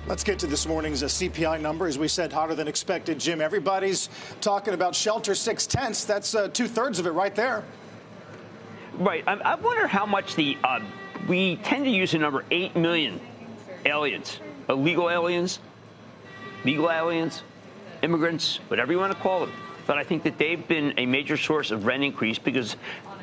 Let's get to this morning's CPI number. As we said, hotter than expected. Jim, everybody's talking about shelter 6/10. That's 2/3 of it right there. Right. I wonder how much we tend to use the number 8 million aliens, illegal aliens, legal aliens, immigrants, whatever you want to call them. But I think that they've been a major source of rent increase because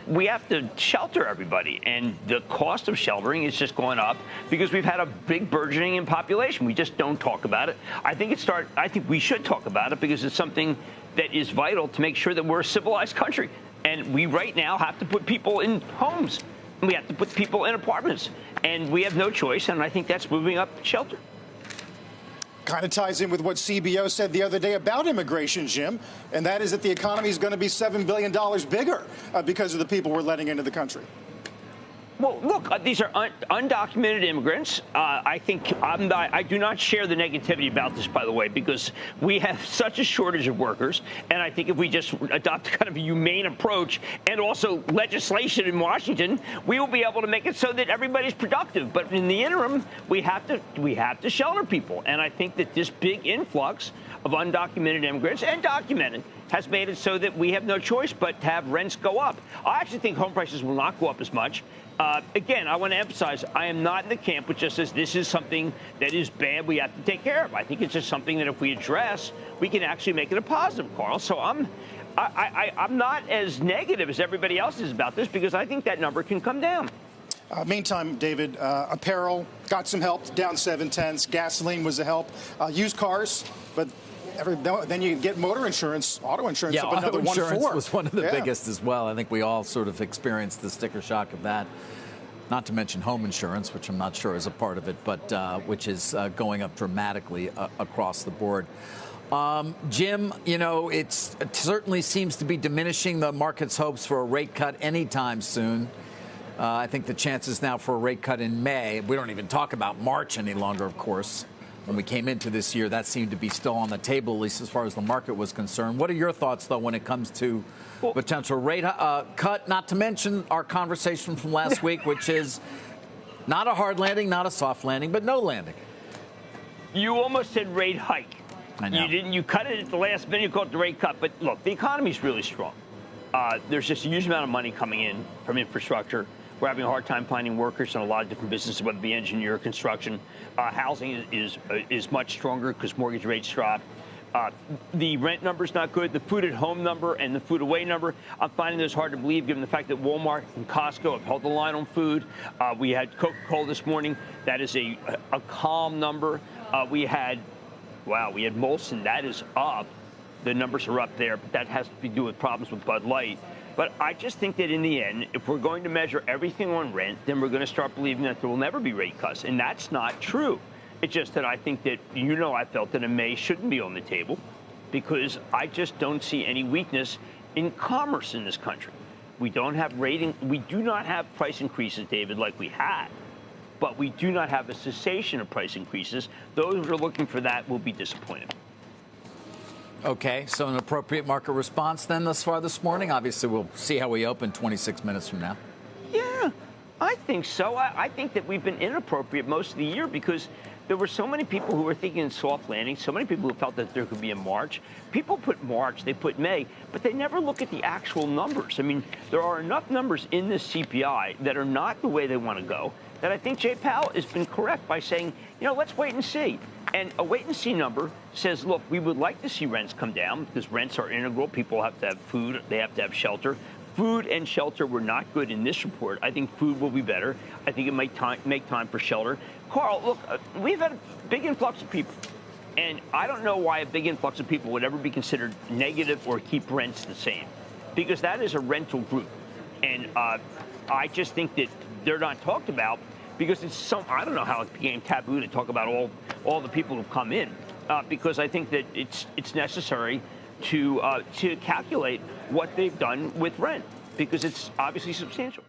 we have to shelter everybody. And the cost of sheltering is just going up because we've had a big burgeoning in population. We just don't talk about it. I think we should talk about it because it's something that is vital to make sure that we're a civilized country. And we right now have to put people in homes. And we have to put people in apartments. And we have no choice. And I think that's moving up shelter. Kind of ties in with what CBO said the other day about immigration, Jim, and that is that the economy is going to be $7 billion bigger because of the people we're letting into the country. Well, look, these are undocumented immigrants. I think I do not share the negativity about this, by the way, because we have such a shortage of workers. And I think if we just adopt kind of a humane approach and also legislation in Washington, we will be able to make it so that everybody's productive. But in the interim, we have to shelter people. And I think that this big influx of undocumented immigrants and documented has made it so that we have no choice but to have rents go up. I actually think home prices will not go up as much. Again, I want to emphasize, I am not in the camp which just says this is something that is bad we have to take care of. I think it's just something that if we address, we can actually make it a positive, Carl. So I'm not as negative as everybody else is about this because I think that number can come down. Meantime, David, apparel got some help, down 7/10. Gasoline was a help. Used cars, but then you get motor insurance, auto insurance up another 1.4. Auto insurance was one of the biggest as well. I think we all sort of experienced the sticker shock of that. Not to mention home insurance, which I'm not sure is a part of it, but which is going up dramatically across the board. Jim, it certainly seems to be diminishing the market's hopes for a rate cut anytime soon. I think the chances now for a rate cut in May, we don't even talk about March any longer, of course. When we came into this year, that seemed to be still on the table, at least as far as the market was concerned. What are your thoughts, though, when it comes to potential rate cut, not to mention our conversation from last week, which is not a hard landing, not a soft landing, but no landing? You almost said rate hike. I know. You didn't. You cut it at the last minute. You called it the rate cut. But look, the economy is really strong. There's just a huge amount of money coming in from infrastructure. We're having a hard time finding workers in a lot of different businesses, whether it be engineer, construction. Housing is much stronger because mortgage rates drop. The rent number's not good. The food at home number and the food away number, I'm finding those hard to believe given the fact that Walmart and Costco have held the line on food. We had Coca-Cola this morning. That is a calm number. We had Molson. That is up. The numbers are up there, but that has to do with problems with Bud Light. But I just think that in the end, if we're going to measure everything on rent, then we're going to start believing that there will never be rate cuts. And that's not true. It's just that I think that, I felt that in May shouldn't be on the table because I just don't see any weakness in commerce in this country. We don't have we do not have price increases, David, like we had. But we do not have a cessation of price increases. Those who are looking for that will be disappointed. Okay, so an appropriate market response then thus far this morning? Obviously, we'll see how we open 26 minutes from now. Yeah, I think so. I think that we've been inappropriate most of the year because there were so many people who were thinking soft landing, so many people who felt that there could be a March. People put March, they put May, but they never look at the actual numbers. I mean, there are enough numbers in this CPI that are not the way they want to go that I think Jay Powell has been correct by saying, let's wait and see. And a wait-and-see number says, look, we would like to see rents come down because rents are integral. People have to have food. They have to have shelter. Food and shelter were not good in this report. I think food will be better. I think it might make time for shelter. Carl, look, we've had a big influx of people. And I don't know why a big influx of people would ever be considered negative or keep rents the same because that is a rental group. And I just think that they're not talked about because I don't know how it became taboo to talk about all the people who've come in, because I think that it's necessary to calculate what they've done with rent because it's obviously substantial.